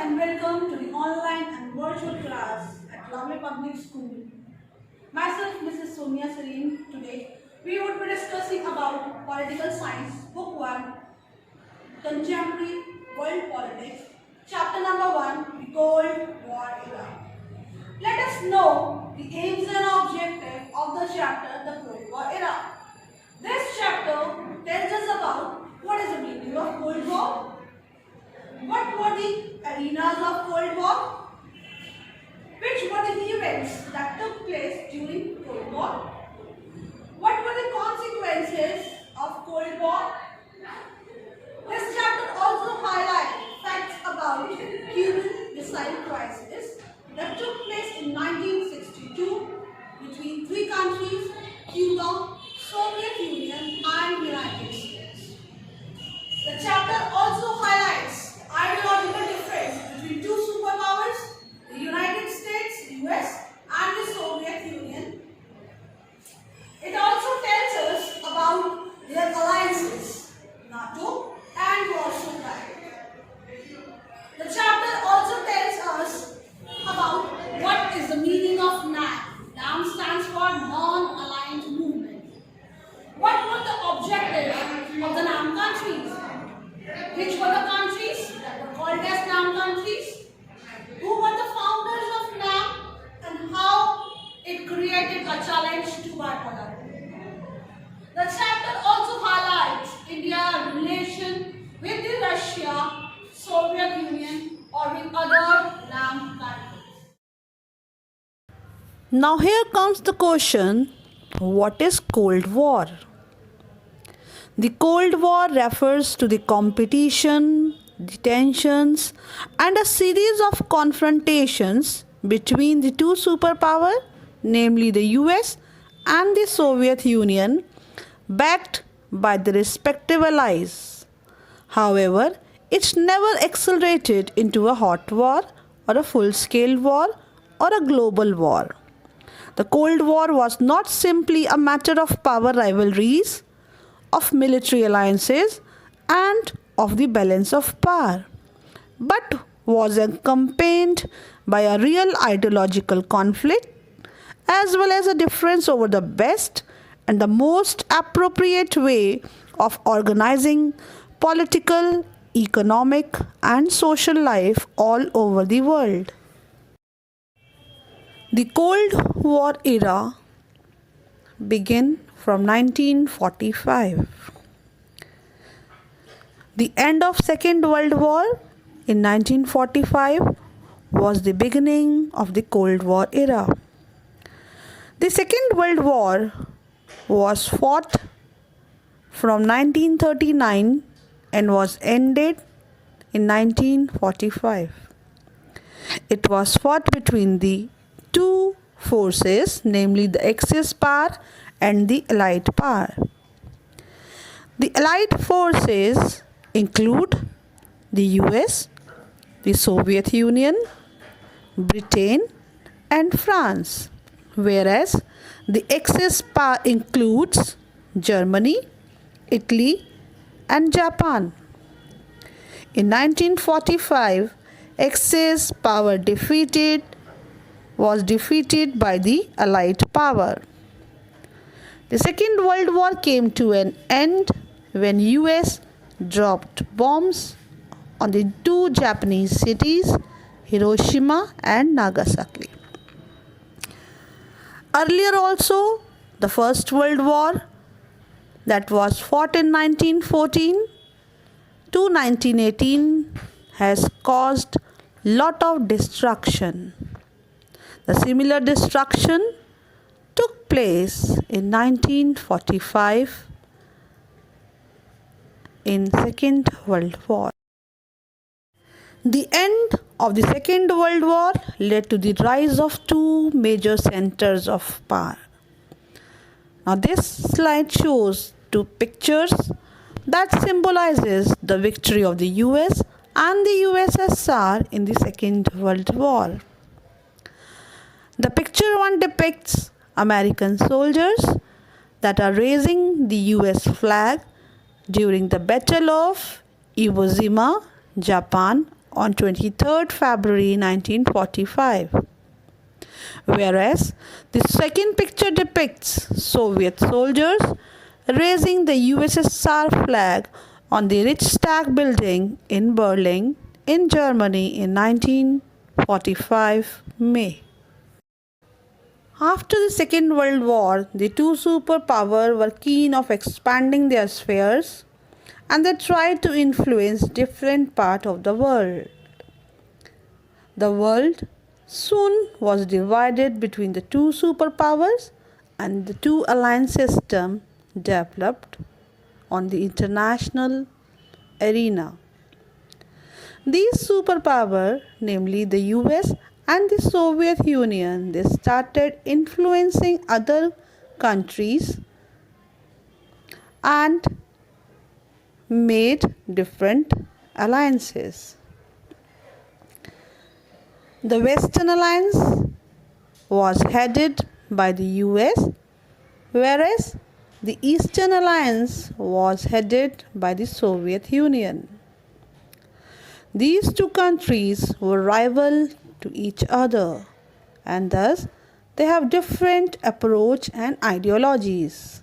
and welcome to the online and virtual class at Lamle Public School. Myself, Mrs. Sonia Serene. Today, we would be discussing about Political Science, Book 1, Contemporary World Politics, Chapter number 1, the Cold War Era. Let us know the aims and objectives of the chapter, the Cold War Era. This chapter tells us about what is the meaning of Cold War, what were the arenas of Cold War, which were the events that took place during Cold War, what were the consequences of Cold War. This chapter also highlights facts about Cuban Missile Crisis that took place in 1962 between three countries, Cuba, Soviet Union and United States. The chapter also highlights ideological difference between two superpowers, the United States, US and the Soviet Union. It also tells us about their alliances, NATO and Warsaw Pact. The chapter also tells us about what is the meaning of NAM. NAM stands for Non-Aligned Movement. What were the objectives of the NAM countries? Which were the countries that were called as NAM countries? Who were the founders of NAM and how it created a challenge to bipolar? The chapter also highlights India's relation with the Russia, Soviet Union or with other NAM countries. Now here comes the question, what is Cold War? The Cold War refers to the competition, the tensions and a series of confrontations between the two superpowers, namely the US and the Soviet Union, backed by the respective allies. However, it never accelerated into a hot war or a full-scale war or a global war. The Cold War was not simply a matter of power rivalries, of military alliances and of the balance of power, but was accompanied by a real ideological conflict as well as a difference over the best and the most appropriate way of organizing political, economic and social life all over the world. The Cold War era began from 1945. The end of Second World War in 1945 was the beginning of the Cold War era. The Second World War was fought from 1939 and was ended in 1945. It was fought between the two forces, namely the Axis power and the Allied power. The Allied forces include the US, the Soviet Union, Britain and France, whereas the Axis power includes Germany, Italy and Japan. In 1945, Axis power was defeated by the Allied power. The Second World War came to an end when US dropped bombs on the two Japanese cities, Hiroshima and Nagasaki. Earlier also, the First World War that was fought in 1914 to 1918 has caused lot of destruction. The similar destruction took place in 1945 in Second World War. The end of the Second World War led to the rise of two major centers of power. Now this slide shows two pictures that symbolizes the victory of the US and the USSR in the Second World War. The picture one depicts American soldiers that are raising the US flag during the Battle of Iwo Jima, Japan on 23rd February 1945. Whereas the second picture depicts Soviet soldiers raising the USSR flag on the Reichstag building in Berlin in Germany in 1945 May. After the Second World War, the two superpowers were keen of expanding their spheres and they tried to influence different parts of the world. The world soon was divided between the two superpowers and the two alliance system developed on the international arena. These superpowers, namely the US and the Soviet Union, they started influencing other countries and made different alliances. The Western Alliance was headed by the US, whereas the Eastern Alliance was headed by the Soviet Union. These two countries were rival to each other and thus they have different approach and ideologies.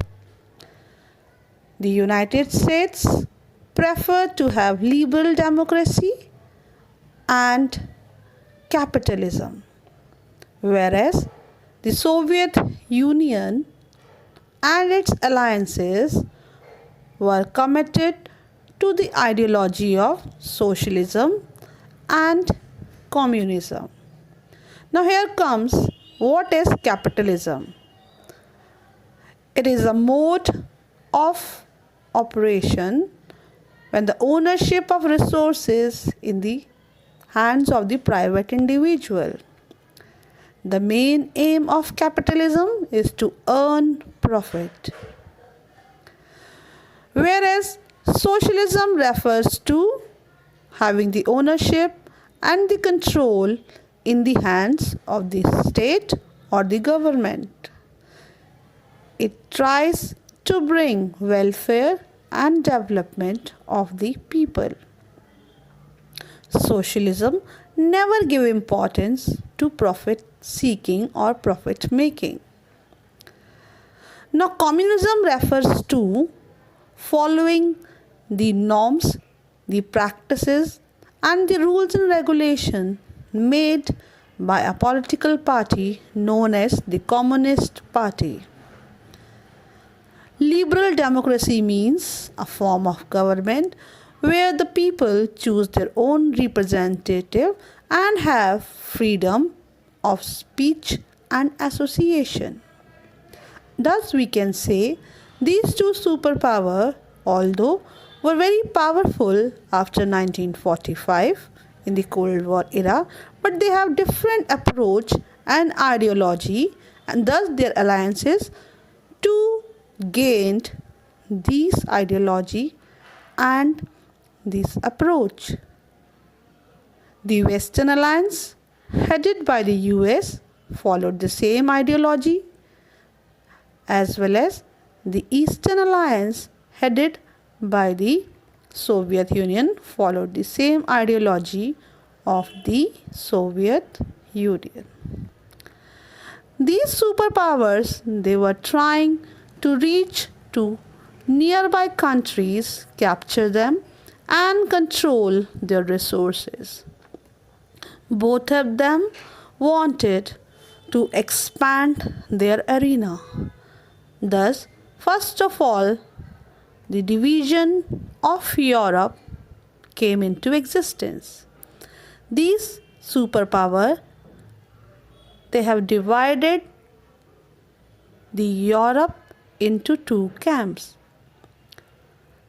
The United States preferred to have liberal democracy and capitalism, whereas the Soviet Union and its alliances were committed to the ideology of socialism and communism. Now here comes what is capitalism. It is a mode of operation when the ownership of resources in the hands of the private individual. The main aim of capitalism is to earn profit, whereas socialism refers to having the ownership and the control in the hands of the state or the government. It tries to bring welfare and development of the people. Socialism never give importance to profit seeking or profit making. Now communism refers to following the norms, the practices and the rules and regulations made by a political party known as the Communist Party. Liberal democracy means a form of government where the people choose their own representative and have freedom of speech and association. Thus we can say these two superpowers, although were very powerful after 1945 in the Cold War era, but they have different approach and ideology and thus their alliances to gain this ideology and this approach. The Western Alliance headed by the US followed the same ideology as well as the Eastern Alliance headed by the Soviet Union followed the same ideology of the Soviet Union. These superpowers, they were trying to reach to nearby countries, capture them and control their resources. Both of them wanted to expand their arena. Thus, first of all, the division of Europe came into existence. These superpowers, they have divided the Europe into two camps.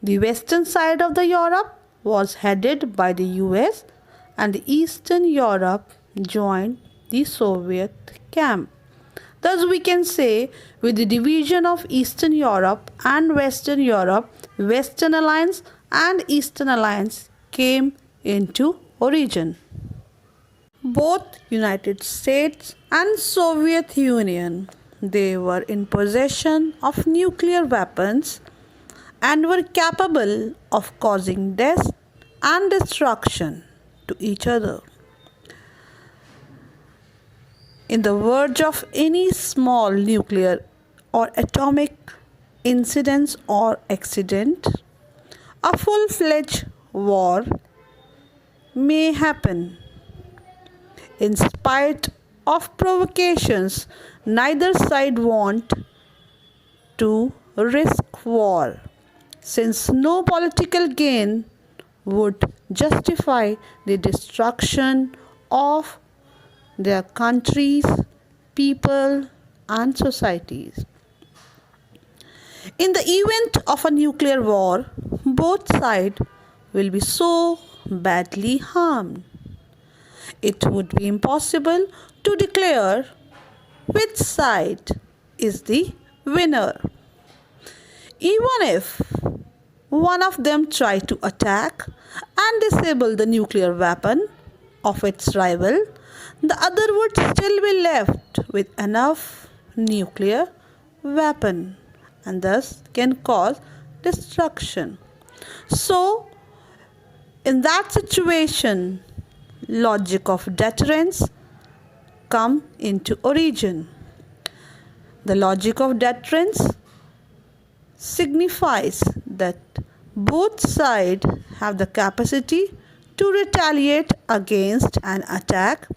The western side of the Europe was headed by the US and the Eastern Europe joined the Soviet camp. Thus we can say with the division of Eastern Europe and Western Europe, Western Alliance and Eastern Alliance came into origin. Both United States and Soviet Union, they were in possession of nuclear weapons and were capable of causing death and destruction to each other. In the verge of any small nuclear or atomic incident or accident, a full-fledged war may happen. In spite of provocations, neither side want to risk war, since no political gain would justify the destruction of their countries, people, and societies. In the event of a nuclear war, both sides will be so badly harmed. It would be impossible to declare which side is the winner. Even if one of them tried to attack and disable the nuclear weapon of its rival, the other would still be left with enough nuclear weapon and thus can cause destruction. So, in that situation, logic of deterrence come into origin. The logic of deterrence signifies that both sides have the capacity to retaliate against an attack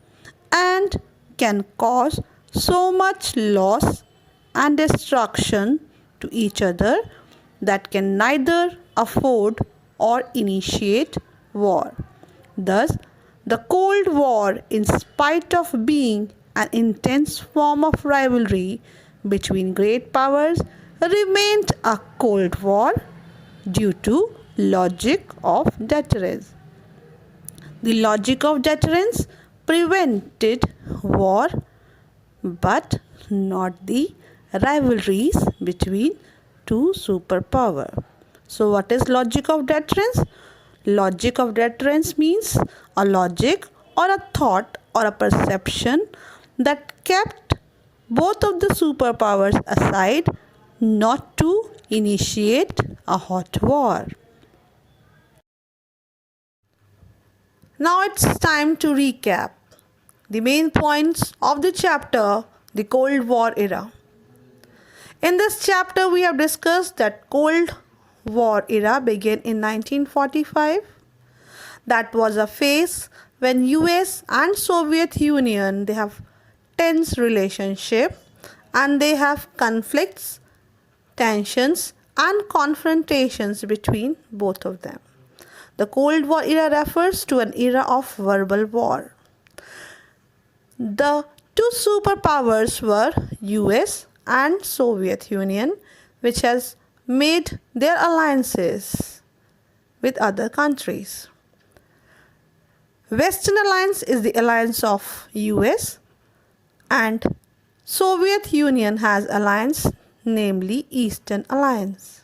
and can cause so much loss and destruction to each other that can neither afford or initiate war. Thus, the Cold War, in spite of being an intense form of rivalry between great powers, remained a Cold War due to logic of deterrence. The logic of deterrence prevented war but not the rivalries between two superpowers. So what is logic of deterrence? Logic of deterrence means a logic or a thought or a perception that kept both of the superpowers aside not to initiate a hot war. Now it's time to recap the main points of the chapter, the Cold War era. In this chapter, we have discussed that Cold War era began in 1945. That was a phase when US and Soviet Union, they have tense relationship and they have conflicts, tensions and confrontations between both of them. The Cold War era refers to an era of verbal war. The two superpowers were US and Soviet Union, which has made their alliances with other countries. Western Alliance is the alliance of US and Soviet Union has alliance, namely Eastern Alliance.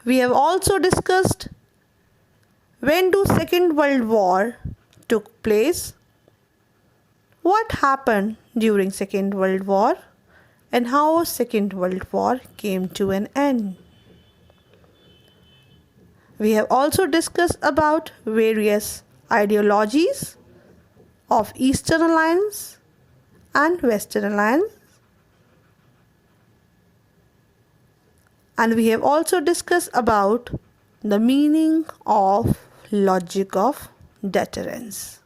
We have also discussed when the Second World War took place, what happened during Second World War, and how Second World War came to an end. We have also discussed about various ideologies of Eastern Alliance and Western Alliance. And we have also discussed about the meaning of logic of deterrence.